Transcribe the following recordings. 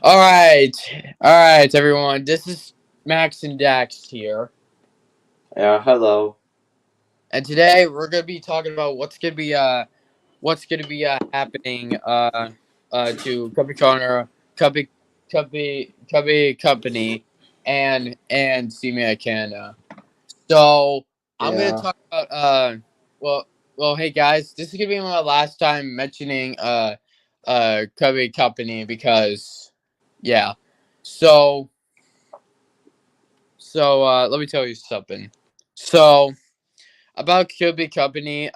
All right, everyone. This is Max and Dax here, Yeah, hello. and today we're gonna be talking about what's gonna be happening to Cubby Corner, Cubby Company, and Cmedia Canada. So I'm gonna Yeah. talk about well hey guys, this is gonna be my last time mentioning Cubby Company because yeah. So let me tell you something. So about Cubey Company,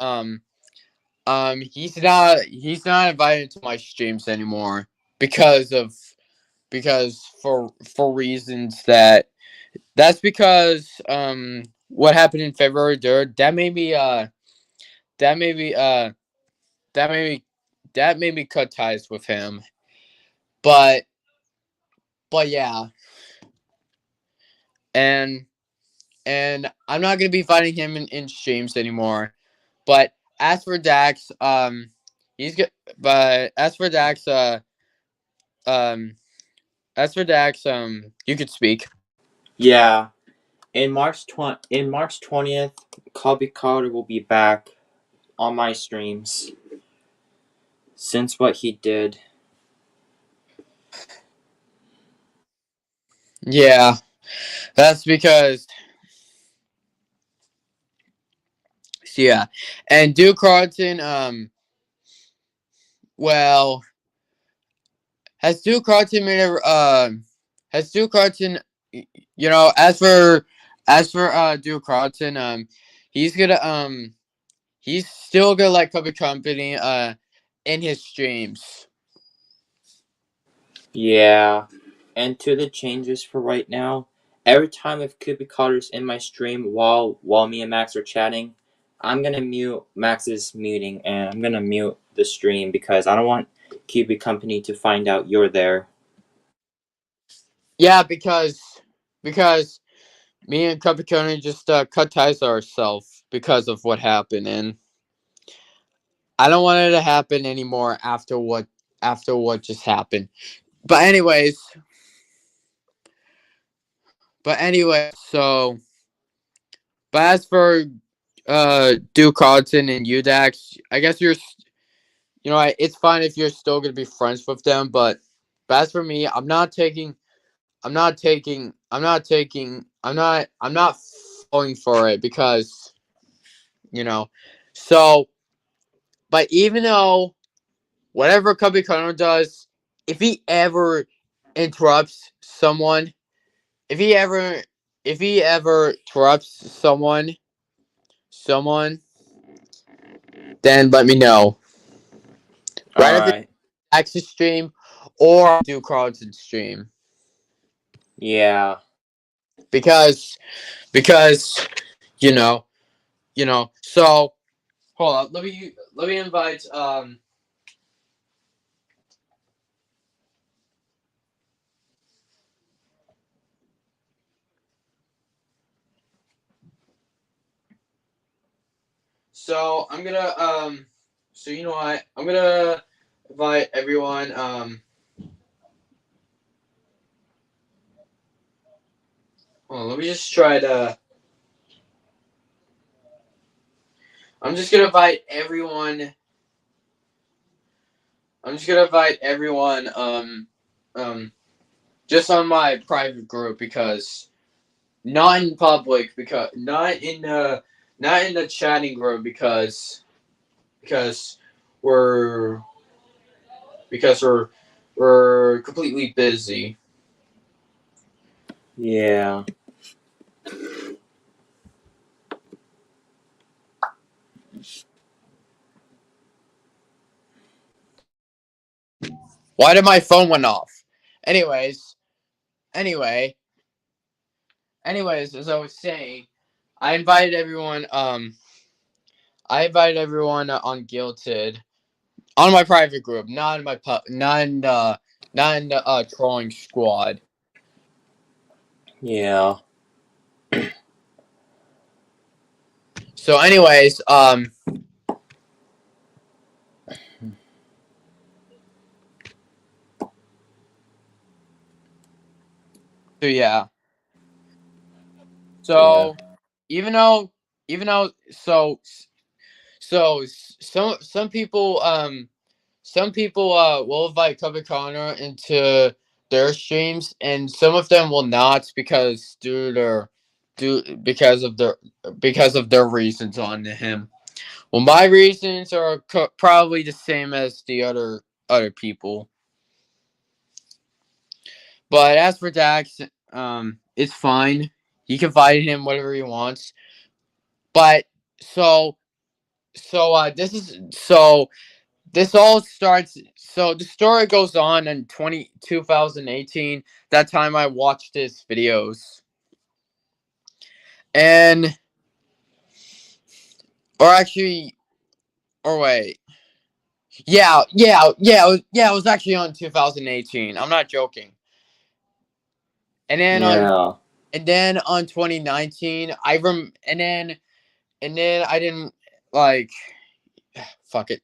he's not invited to my streams anymore because of because for reasons that's because what happened in February 3rd that made me that made me that made me cut ties with him. But yeah, and I'm not gonna be fighting him in streams anymore. But as for Dax, he's good. But um, as for Dax, you could speak. Yeah. In March 20th, Cobby Carter will be back on my streams since what he did. Yeah, that's because yeah, and Duke Carlton, well, has Duke Carlton made a has Duke Carlton, as for Duke Carlton, he's gonna he's still gonna like Cubby Company in his streams. Yeah. And to the changes for right now, every time if Cobby Carter's in my stream while me and Max are chatting, I'm gonna mute Max's muting and I'm gonna mute the stream because I don't want Cobby Company to find out you're there. Yeah, because me and Capricorn just cut ties ourselves because of what happened, and I don't want it to happen anymore after what just happened. But anyways, but as for Duke Carlton and Udax, I guess it's fine if you're still gonna be friends with them, but as for me, I'm not falling for it because you know. So, but even though whatever Cubby Connor does, if he ever interrupts someone, if he ever interrupts someone, then let me know. Right if it's Alright. Axis stream or do Carlton stream. Yeah. Because because you know, so hold on, let me invite so I'm gonna so you know what? I'm gonna invite everyone hold on, let me just try to I'm just gonna invite everyone I'm just gonna invite everyone um just on my private group because not in public because not in the chatting group because we're because we're completely busy. Yeah. Why did my phone went off? Anyways, anyway, as I was saying, I invited everyone on Guilted on my private group, not in my not in the trolling squad. Yeah. So anyways, So yeah. Yeah. So even though some people will invite Cubby Connor into their streams, and some of them will not because due because of their reasons on him. Well, my reasons are probably the same as the other people. But as for Dax, it's fine. He can fight him whatever he wants. But so this all starts. So the story goes on in 2018. That time I watched his videos, and or actually, or wait, it was actually on 2018. I'm not joking. And then on Yeah. and then on 2019, and then I didn't like fuck it.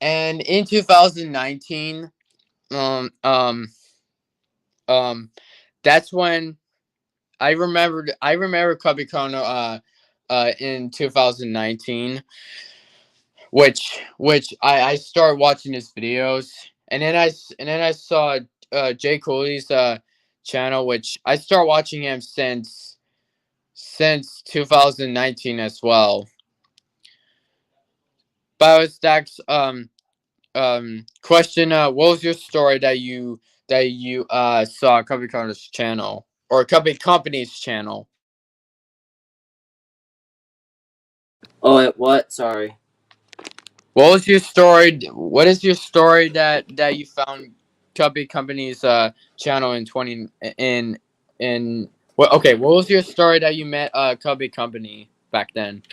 And in 2019, um um um that's when I remember Cubby Kono in 2019, which I started watching his videos, and then I saw Jay Cooley's channel, which I started watching him since 2019 as well. But I was Dax question, what was your story that you saw Cubby Kono's channel or Cubby Company's channel? Oh, what? Sorry. What was your story? What is your story that you found Cubby Company's channel in 20 in what? Okay, what was your story that you met Cubby Company back then?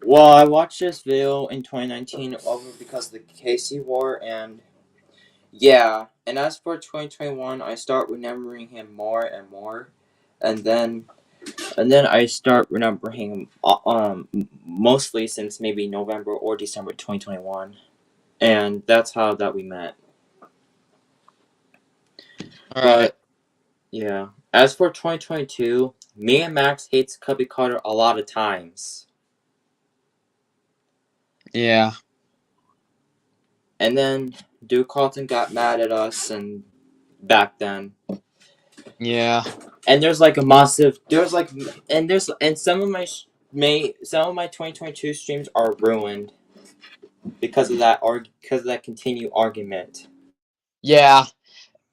Well, I watched this video in 2019 over because of the Casey War, and yeah. And as for 2021, I start remembering him more and more, and then I start remembering him mostly since maybe November or December 2021, and that's how that we met. All right. But yeah, as for 2022, me and Max hates Cubby Carter a lot of times. Yeah. And then Duke Carlton got mad at us and back then. Yeah. And there's like a massive there's like and some of my 2022 streams are ruined because of that continued argument. Yeah.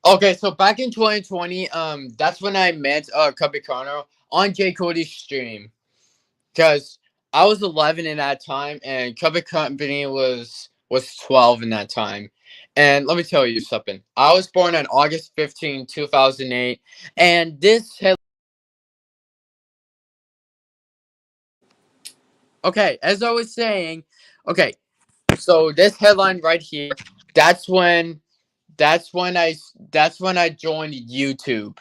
Okay, so back in 2020, that's when I met Cubby Connor on Jay Cody's stream. Because I was 11 in that time, and Cubby Company was 12 in that time. And let me tell you something. I was born on August 15, 2008, and this had okay, as I was saying, okay, so this headline right here, that's when that's when I joined YouTube.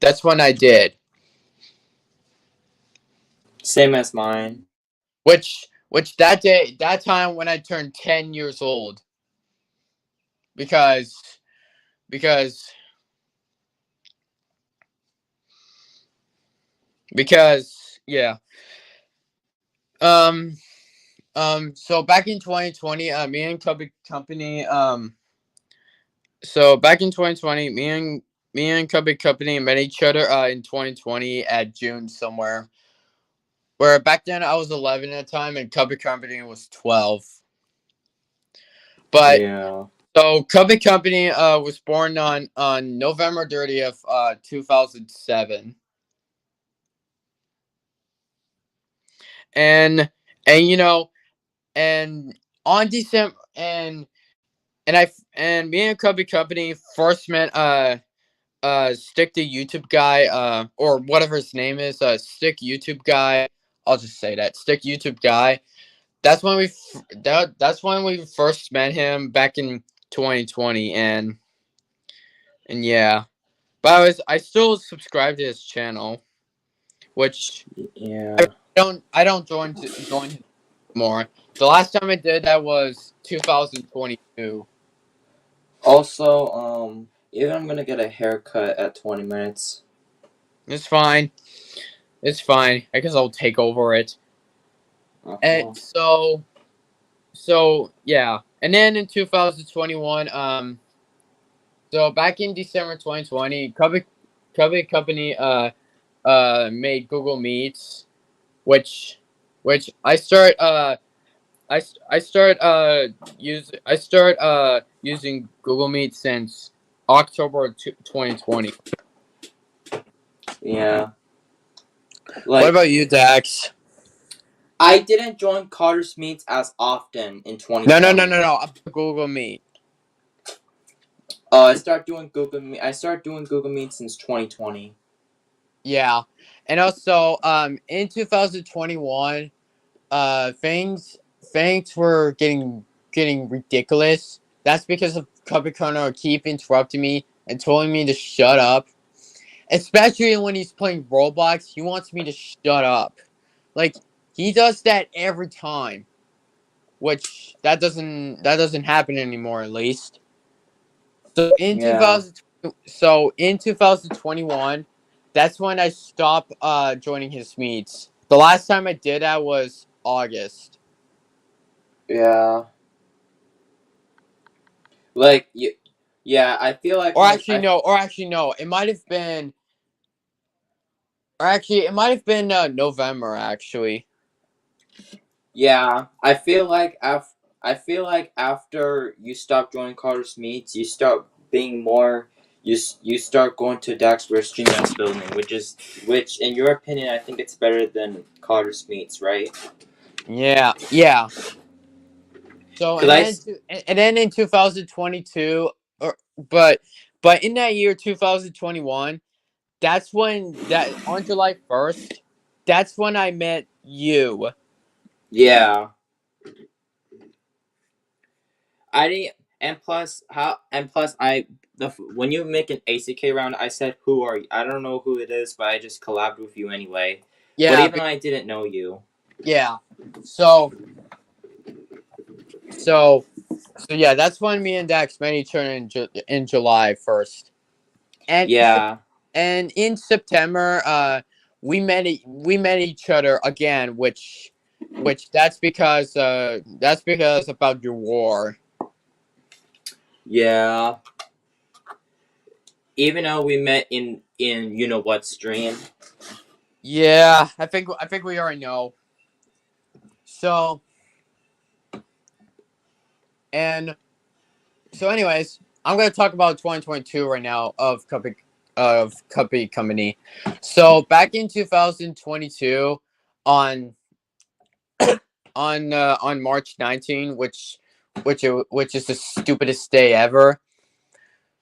That's when I did. Same as mine. Which that time when I turned 10 years old, because because yeah. um so back in 2020, me and Cubby Company so back in 2020, me and Cubby Company met each other in 2020 at June somewhere, where back then I was 11 at the time and Cubby Company was 12. But Yeah. so Cubby Company was born on November 30th, 2007. And you know, and on December and me and Cubby Company first met Stick the YouTube guy, or whatever his name is, Stick YouTube guy. I'll just say that Stick YouTube guy. That's when we first met him back in 2020, and yeah. But I still subscribe to his channel, which I Yeah. don't join him more. The last time I did that was 2022. Also, Even I'm gonna get a haircut at 20 minutes. It's fine. It's fine. I guess I'll take over it. And Uh-huh. so yeah. And then in 2021, so back in December 2020, Cubby Company made Google Meets, which I start I start using Google Meet since October 2020. Yeah. What Like, about you, Dax? I didn't join Carter's Meets as often in No, no, 2020. no, no, no. Google Meet. I started doing Google Meet. I started doing Google Meet since 2020. Yeah, and also in 2021, things were getting ridiculous. That's because of Cubby Corner keep interrupting me and telling me to shut up. Especially when he's playing Roblox, he wants me to shut up. Like he does that every time, which that doesn't happen anymore at least. So in Yeah. 2021, that's when I stopped joining his meets. The last time I did that was August. Yeah. Like, yeah, I feel like Or my. actually no, it might have been November actually. Yeah, I feel like after you stop joining Carter's Meets, you start being more. You start going to Dax where Streamyard's building, which in your opinion I think it's better than Carter's Meets, right? Yeah, yeah. So Cause I and then in 2022 or but in that year 2021, that's when that on July 1st, that's when I met you. yeah, I didn't. And plus when you make an ACK round, I said who are you? I don't know who it is, but I just collabed with you anyway. But Yeah, even though I didn't know you. yeah. So so so yeah, that's when me and Dax met each other in July 1st. And Yeah, in September, we met each other again, which that's because about your war. yeah. Even though we met in you know what stream. Yeah, I think we already know. So and so anyways, I'm gonna talk about 2022 right now of Cubby Company. So back in 2022, on on March 19, which is the stupidest day ever.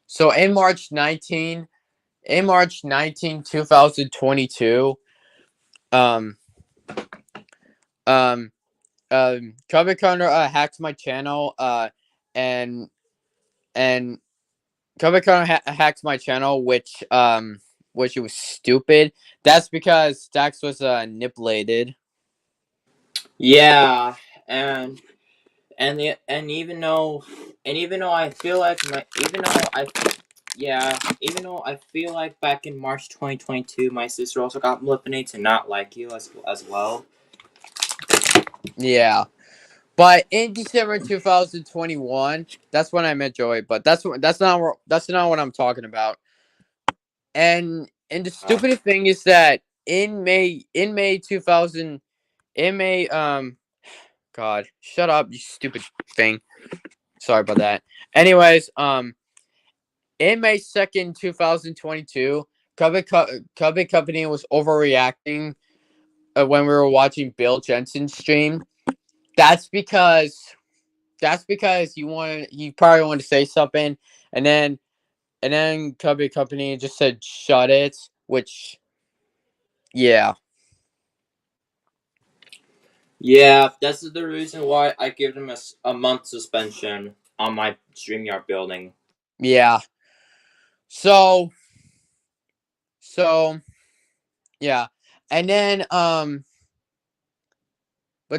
So in March 19, 2022, um um Cubby Corner hacked my channel and and Cubby Corner hacked my channel, which it was stupid. That's because Dax was niplated. Yeah, and and even though I feel like my even though I yeah even though I feel like back in March 2022 my sister also got molybdenate to not like you as well. Yeah. But in December 2021, that's when I met Joey. But that's not what I'm talking about. And the Uh, stupid thing is that in May 2000 in May God, shut up, you stupid thing. Sorry about that. Anyways, in May 2nd, 2022, Cubby Company was overreacting when we were watching Bill Jensen stream. That's because you probably wanted to say something, and then Cubby Company just said shut it, which yeah. yeah, that's the reason why I give them a month suspension on my StreamYard building. Yeah. So so yeah. And then but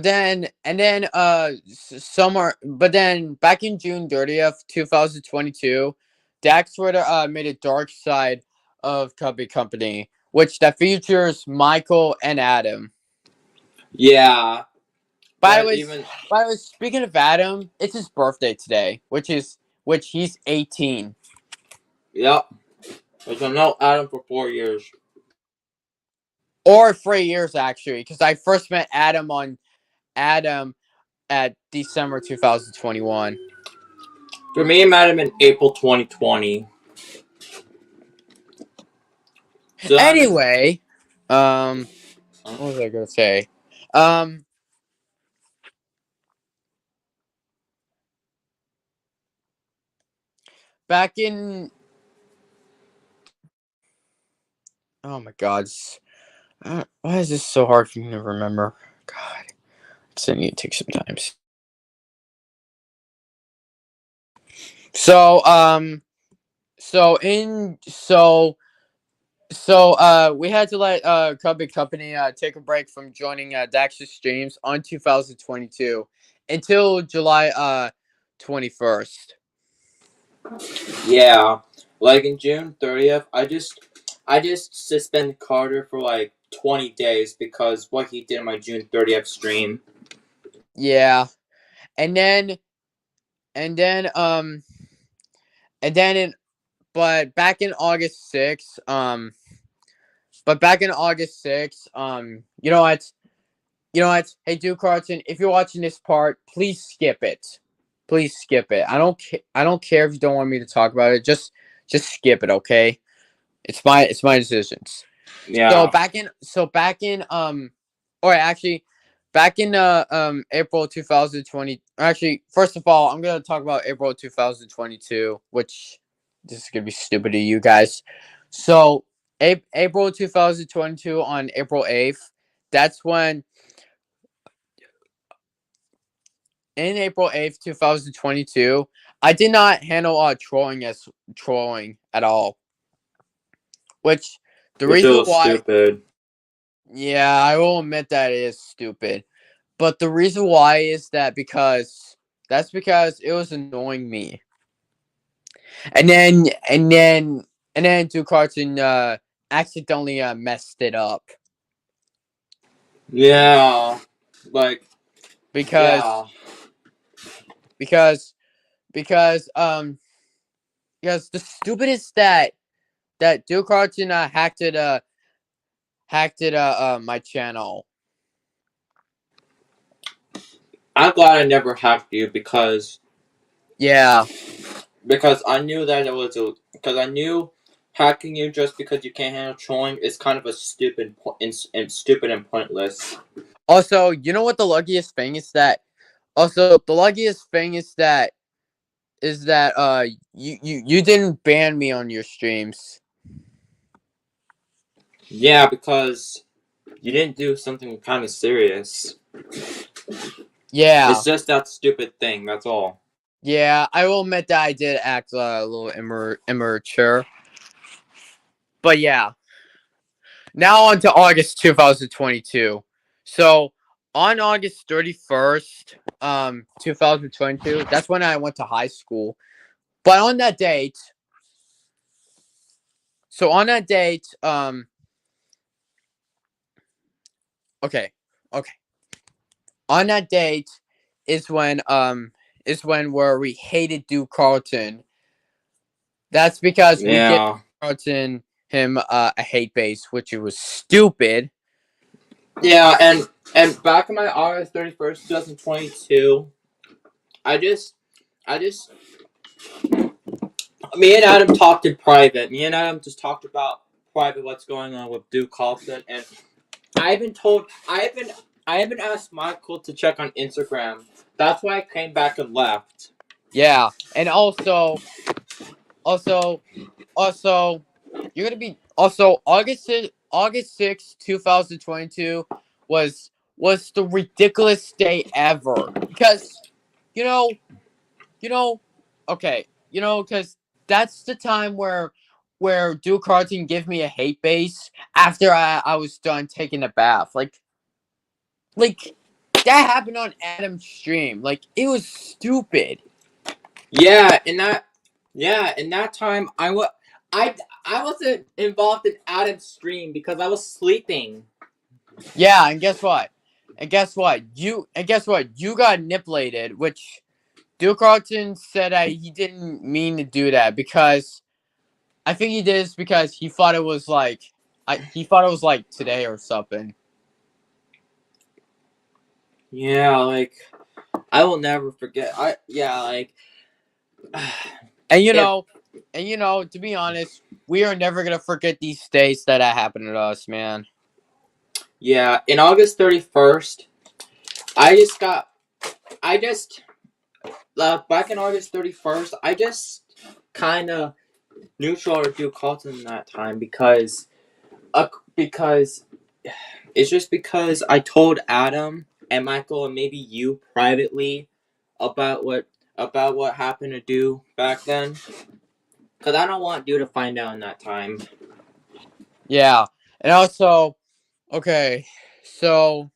then back in June 30th, 2022, Dax Ritter made a dark side of Cubby Company, which that features Michael and Adam. Yeah, By the but way, even speaking of Adam, it's his birthday today, which he's 18. yep. I've known Adam for 4 years. Or 3 years actually, because I first met Adam at December 2021. For me, I met him in April 2020. So that makes Anyway, what was I gonna say? Um, back in oh my God, why is this so hard for me to remember? God, I need to take some time. So so in we had to let Cubby Company take a break from joining Dax's streams on 2022 until July 21st. yeah. Like in June 30th, I just suspended Carter for like 20 days because what he did in my June 30th stream. Yeah. And then and then um and then in but back in August 6th, you know what? You know what? Hey, Duke Carlton, if you're watching this part, please skip it. Please skip it. I don't care if you don't want me to talk about it. Just skip it, okay? It's my decisions. So Yeah. or actually back in April 2020. Actually, first of all, I'm gonna talk about April 2022, which this is gonna be stupid to you guys. So April 2022 on April 8th. That's when in April 8th, 2022, I did not handle trolling at all. Which the Which reason was why stupid. yeah, I will admit that it is stupid. But the reason why is that because it was annoying me. And then Duke Carton accidentally messed it up. Yeah. Like, Because yeah. because because because the stupidest that Duke Carton hacked it my channel. I'm glad I never hacked you Yeah. because I knew that it was because I knew hacking you just because you can't handle trolling is kind of a stupid and pointless. Also, you know what the luckiest thing is that the luckiest thing is that you didn't ban me on your streams. Yeah, because you didn't do something kind of serious. Yeah. It's just that stupid thing. That's all. Yeah, I will admit that I did act a little immature. But yeah. Now on to August 2022. So on August 31st, 2022, that's when I went to high school. But on that date, so on that date, okay, okay. On that date is when where we hated Duke Carlton. That's because we gave Yeah. Carlton him a hate base, which it was stupid. Yeah, and back in my August 31st, 2022, I just I just me and Adam talked in private. Me and Adam just talked about private what's going on with Duke Carlson, and I haven't asked Michael to check on Instagram. That's why I came back and left. Yeah, and also also you're gonna be also August 6th, 2022 was the ridiculous day ever because you know you know okay because that's the time where Duke Carlton gave me a hate base after I was done taking a bath like that happened on Adam's stream. Like it was stupid. Yeah, and that Yeah, in that time, I wasn't involved in Adam's stream because I was sleeping. Yeah, and guess what? You got niplated, which Duke Carlton said that he didn't mean to do that because I think he did this because he thought it was like today or something. Yeah, like I will never forget. And If to be honest, we are never gonna forget these days that happened to us, man. yeah, in August 31st, I just got I just back in August 31st, I just kind of neutral Duke Carlton that time because it's just because I told Adam and Michael and maybe you privately about what happened to Do back then. Cause I don't want Do to find out in that time. Yeah, and also, okay, so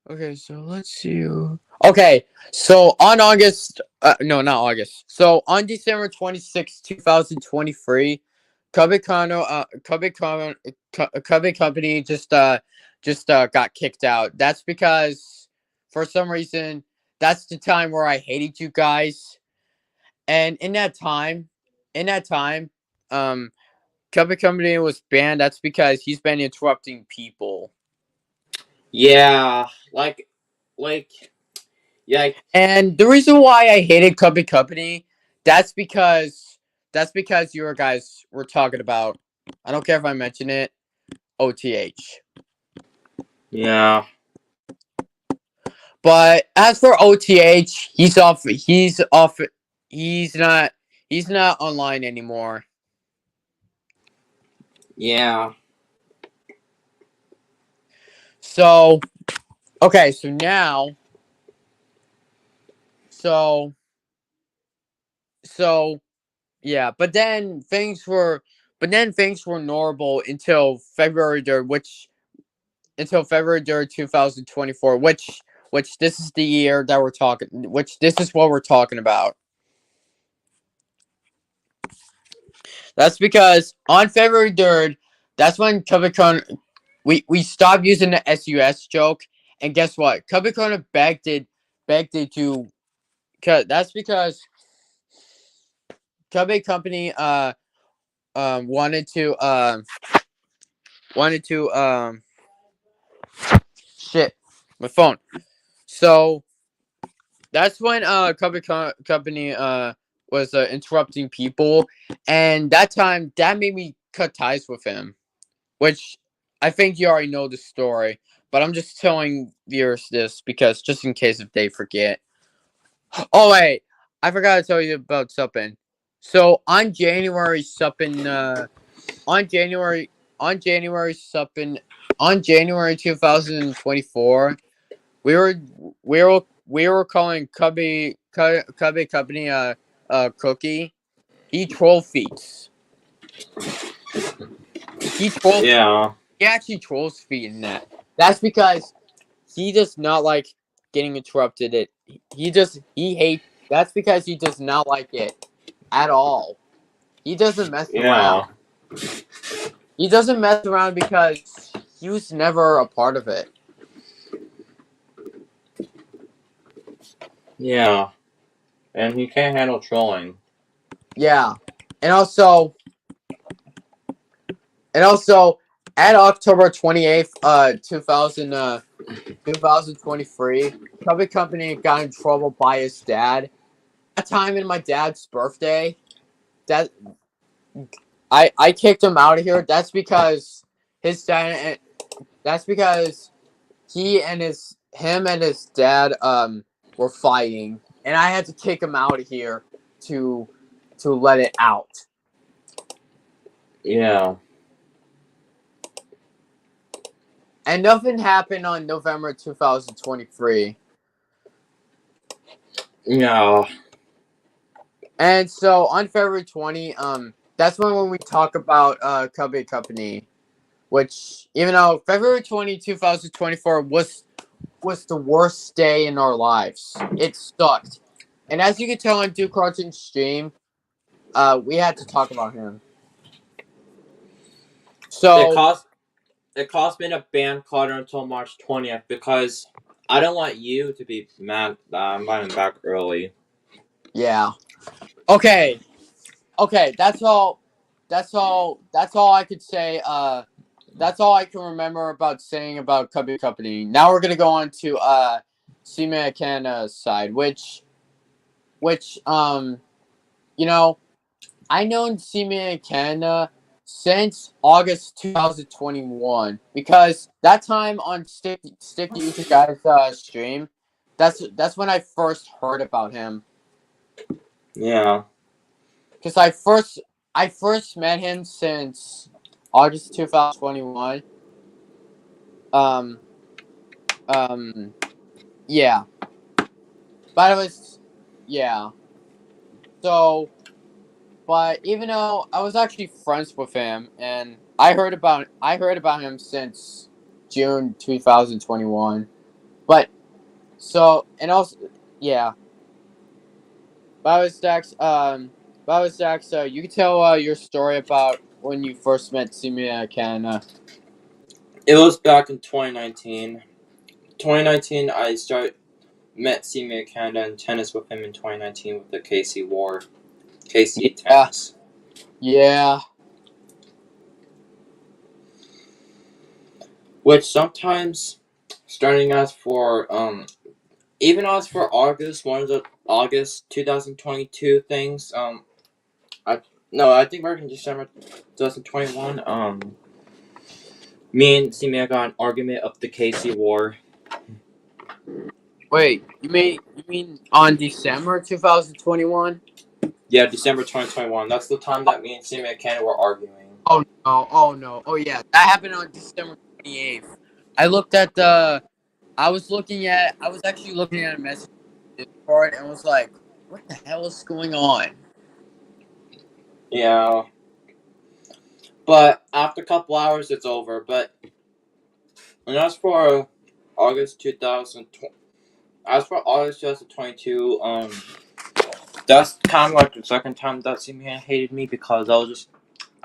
let's see. Okay, so on no, not August. So on December 26, 2023, Cubby Company just got kicked out. That's because for some reason that's the time where I hated you guys, and in that time, um, Cubby Company was banned. That's because he's been interrupting people. Yeah, like yeah, And the reason why I hated Cubby Company, that's because you guys were talking about. I don't care if I mention it. OTH. yeah, But as for OTH, he's off. He's off. He's not. He's not online anymore. yeah, So okay. So now. So so yeah. Things were normal until February 3rd, until February 3rd, 2024, which this is the year that we're talking, which this is what we're talking about. That's because on February 3rd, that's when CubeyCon we stopped using the SUS joke, and guess what? CubeyCon begged it to. That's because Cubby Company wanted to wanted to shit my phone. So that's when Company was interrupting people, and that time that made me cut ties with him, which I think you already know the story, but I'm just telling viewers this because just in case if they forget. Oh wait, I forgot to tell you about something. So on January on January something on January 2024, we were we were calling Cubby Company Cookie. He troll feeds. He troll yeah, he actually trolls feed in that. That's because he does not like getting interrupted. He hates. That's because he does not like it at all. He doesn't mess yeah, around. He doesn't mess around because he was never a part of it. yeah. And he can't handle trolling. Yeah, and also at October 28th, 2023, Cubby Company got in trouble by his dad. That time in my dad's birthday, that I kicked him out of here. That's because his dad. That's because him and his dad were fighting, and I had to kick him out of here to let it out. Yeah, And nothing happened on November 2023. yeah, And so on February 20, that's when we talk about Cubby Company, which even though February 20, 2024 was the worst day in our lives. It sucked. And as you can tell on Duke Carlton's stream, we had to talk about him. So it cost me to ban Carter until March 20th because I don't want you to be mad that I'm inviting back early. yeah. Okay. That's all. That's all I could say. That's all I can remember about saying about CubeyCompany. Now we're gonna go on to CMA Canada's side, which you know, I known CMA Canada since August 2021 because that time on Stick to Each Guy's stream, that's when I first heard about him. Yeah. Because I first met him since August 2021. Um yeah. But it was yeah. So but even though I was actually friends with him and I heard about him since June 2021. But so and also yeah. Dax, you can tell your story about when you first met Simia Canada. It was back in 2019. 2019, I met Seaman Canada in tennis with him in 2019 with the KC War. KC Yeah. tennis. Yeah. Which sometimes, starting as for, even as for August, one of the August 2022 things, I think back in December 2021, me and Seaman got an argument of the KC War. Wait, you mean on December 2021? Yeah, December 2021. That's the time that me and Seaman Canada were arguing. Oh no, oh no. Oh yeah, that happened on December 28th. I looked at the I was actually looking at a message on Discord and was like, what the hell is going on? Yeah. But after a couple hours, it's over. But and as for August 2020, as for August 2022, that's kind of like the second time that Seaman hated me because I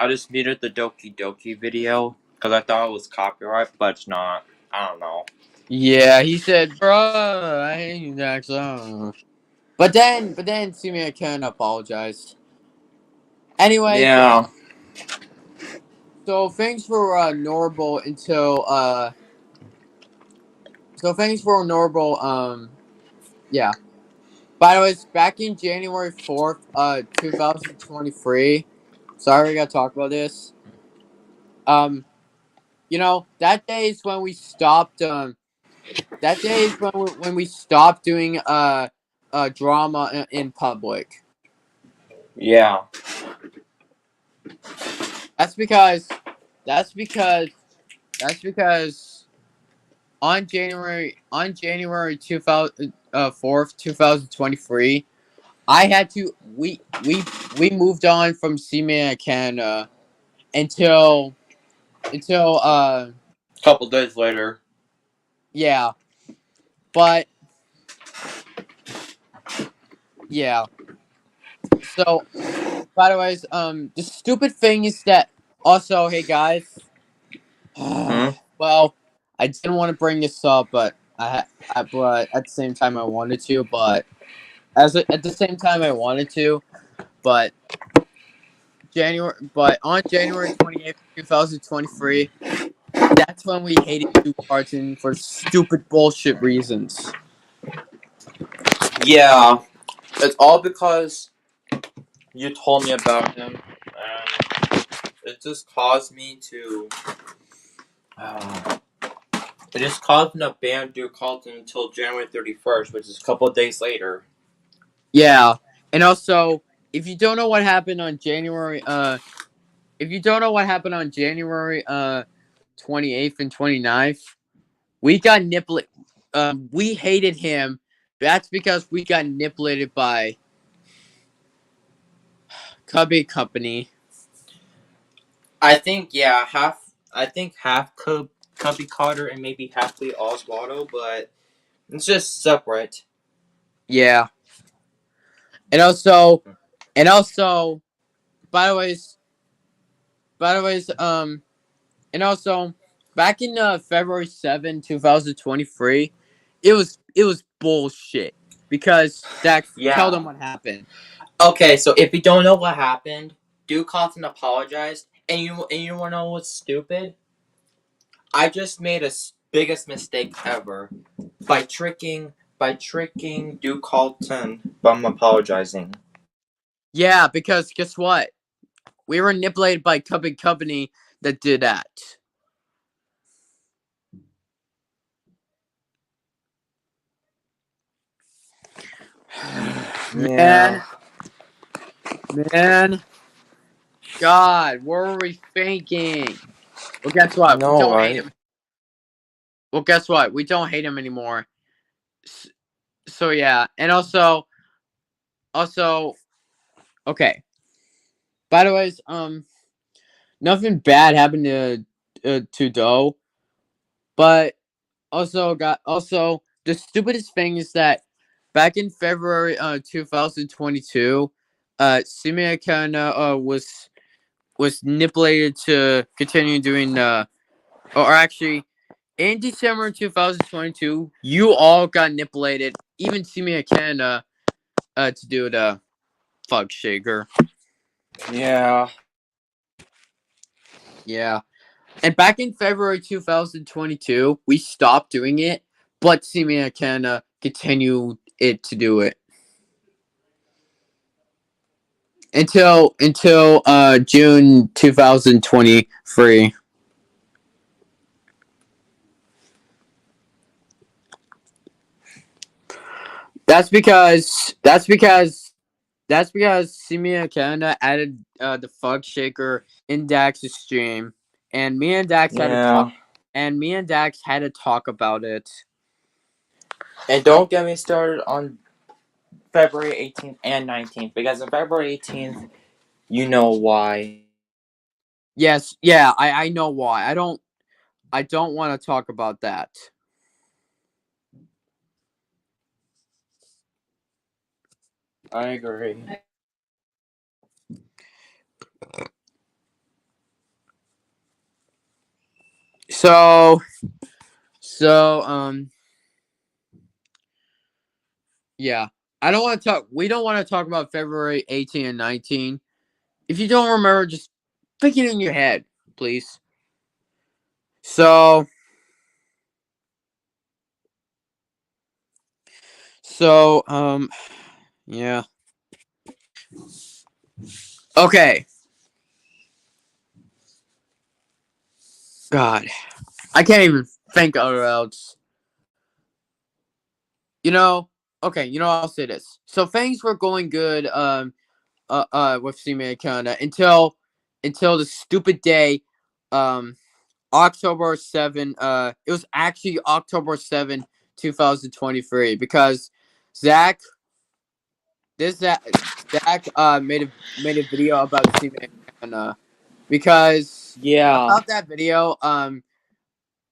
just muted the Doki Doki video because I thought it was copyright, but it's not. I don't know. Yeah, he said, bruh, I hate you, Dax. But then Simia can apologize. Anyways, Yeah. so thanks for Normal until so thanks for Normal yeah. By the way, it's back in January 4th, 2023. Sorry we gotta talk about this. That day is when we stopped that day is when we stopped doing drama in public. Yeah. That's because that's because that's because on January 4th, 2023, I had to we moved on from C-Man Canada until A couple days later. yeah. But yeah. So by the way, the stupid thing is that also, hey guys, Hmm? well, I didn't want to bring this up, but but at the same time I wanted to, but at the same time I wanted to, but on January 28th, 2023, that's when we hated Duke Carton for stupid bullshit reasons. Yeah. It's all because you told me about him, and it just caused me to. It just caused me to ban Duke Carlton until January 31st, which is a couple of days later. Yeah, and also if you don't know what happened on January if you don't know what happened on January 28th and 29th, we got nipplet. We hated him. That's because we got nippleted by CubeyCompany. I think half Cubby Carter and maybe half Lee Oswaldo, but it's just separate. Yeah. And also, and also, by the ways, by the ways, and also, back in February 7, 2023, it was bullshit because Dax, tell Yeah. them what happened. Okay, so if you don't know what happened, Duke Cotton apologized, and you wanna know what's stupid? I just made a biggest mistake ever by tricking Duke Carlton from apologizing. Yeah, because guess what? We were manipulated by Company that did that. Yeah. Man, man, God, what were we thinking? Well, guess I what? We know, don't hate right? him. Well, guess what? We don't hate him anymore. So yeah, and also, okay. By the way, nothing bad happened to Doe, but also the stupidest thing is that back in February 2022, Cmedia Canada was manipulated to continue doing or actually in December 2022, you all got manipulated, even Cmedia Canada, to do the fuck shaker. Yeah. Yeah. And back in February 2022, we stopped doing it, but Cmedia Canada continued it to do it until June 2023. That's because Cmedia Canada added the Fug Shaker in Dax's stream, and me and Dax had to talk. Yeah. And me and Dax had to talk about it. And don't get me started on February 18th and 19th, because on February 18th, you know why. Yes, yeah, I know why. I don't want to talk about that. I agree. So so yeah. I don't want to talk we don't want to talk about February 18 and 19. If you don't remember, just think it in your head, please. So so yeah. Okay. God. I can't even think of else. You know, okay, I'll say this. So things were going good with Cmedia Canada until the stupid day um October 7, it was actually October 7, 2023, because Zach Zach made a video about Cmedia Canada, because Yeah. about that video,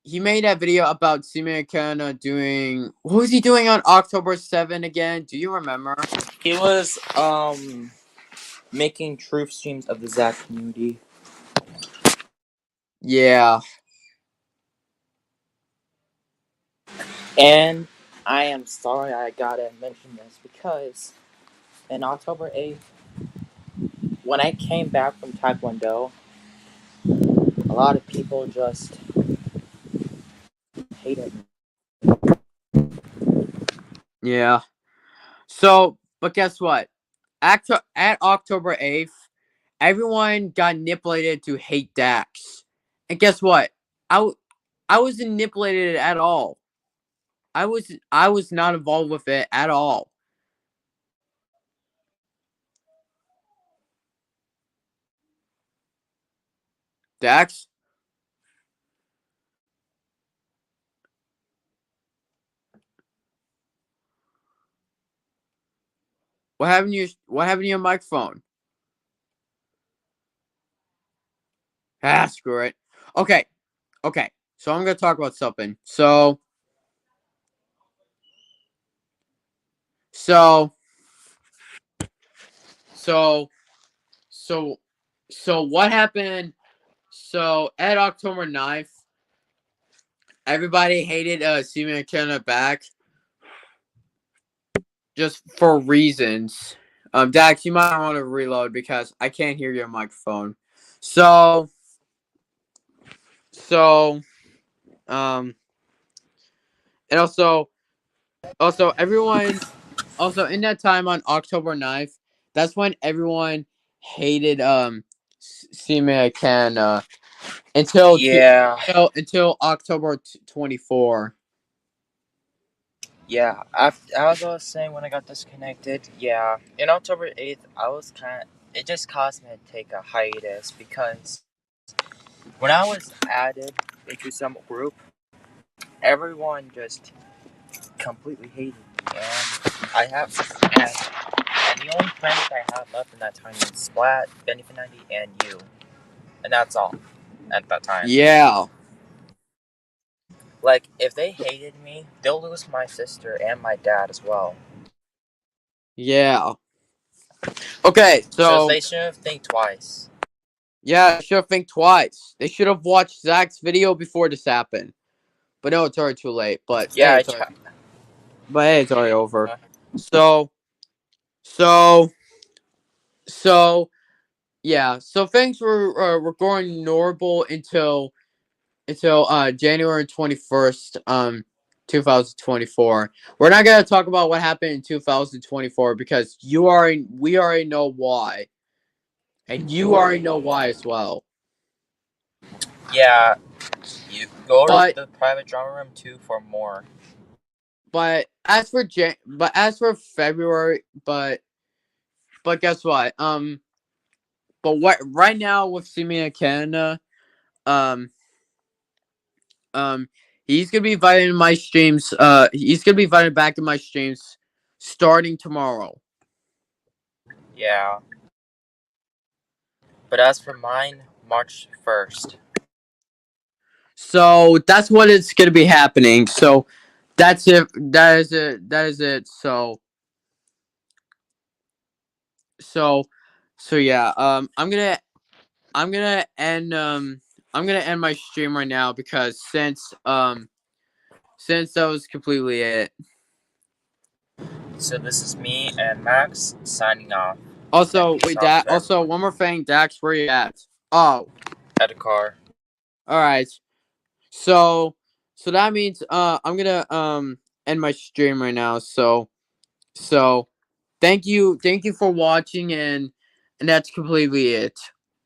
he made that video about Cmedia Canada doing, what was he doing on October 7 again? Do you remember? He was making truth streams of the Zach community. Yeah. And I am sorry I gotta mention this, because in October 8th, when I came back from Taekwondo, a lot of people just hated me. Yeah. So, but guess what? At October 8th, everyone got manipulated to hate Dax. And guess what? I wasn't manipulated at all. I was not involved with it at all. Dax, what happened to your microphone? Ah, screw it. Okay, okay. So I'm gonna talk about something. So so so so what happened? So at October 9th, everybody hated CMA Canada back just for reasons. Dax, you might want to reload because I can't hear your microphone. So so um and also everyone also in that time on October 9th, that's when everyone hated CMA Canada until Yeah, until October 24. yeah. As I was saying when I got disconnected, yeah. In October 8th, I was kind of. It just caused me to take a hiatus because when I was added into some group, everyone just completely hated me, and the only friends I have left in that time is Splat, Benny and you, and that's all at that time. Yeah. Like, if they hated me, they'll lose my sister and my dad as well. Yeah. Okay, So so they shouldn't think twice. yeah, they should have think twice. They should have watched Zach's video before this happened. But no, it's already too late. Yeah, I tried. But hey, it's already over. So so so yeah. So things were going normal until January 21st 2024. We're not gonna talk about what happened in 2024 because we already know why. And you already know why as well. Yeah, you go to But the private drama room too for more. but as for February, but guess what? But what right now with Cmedia Canada, um, um, he's gonna be invited in my streams. He's gonna be invited back in my streams starting tomorrow. Yeah, but as for mine, March 1st. So that's what it's gonna be happening. So that's it. That is it. That is it. So so yeah. I'm gonna end I'm gonna end my stream right now because since that was completely it. So this is me and Max signing off. And Also, peace wait, out to also everyone. one more thing, Dax, where you at? Oh, At a car. all right. So that means I'm gonna end my stream right now. So thank you for watching and that's completely it.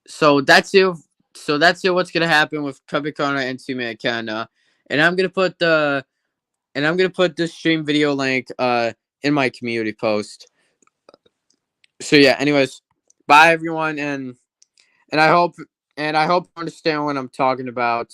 So that's it. So that's it. What's gonna happen with CubeyCompany and Cmedia Canada, and I'm gonna put the stream video link in my community post. So yeah. Anyways, bye everyone, and I hope you understand what I'm talking about.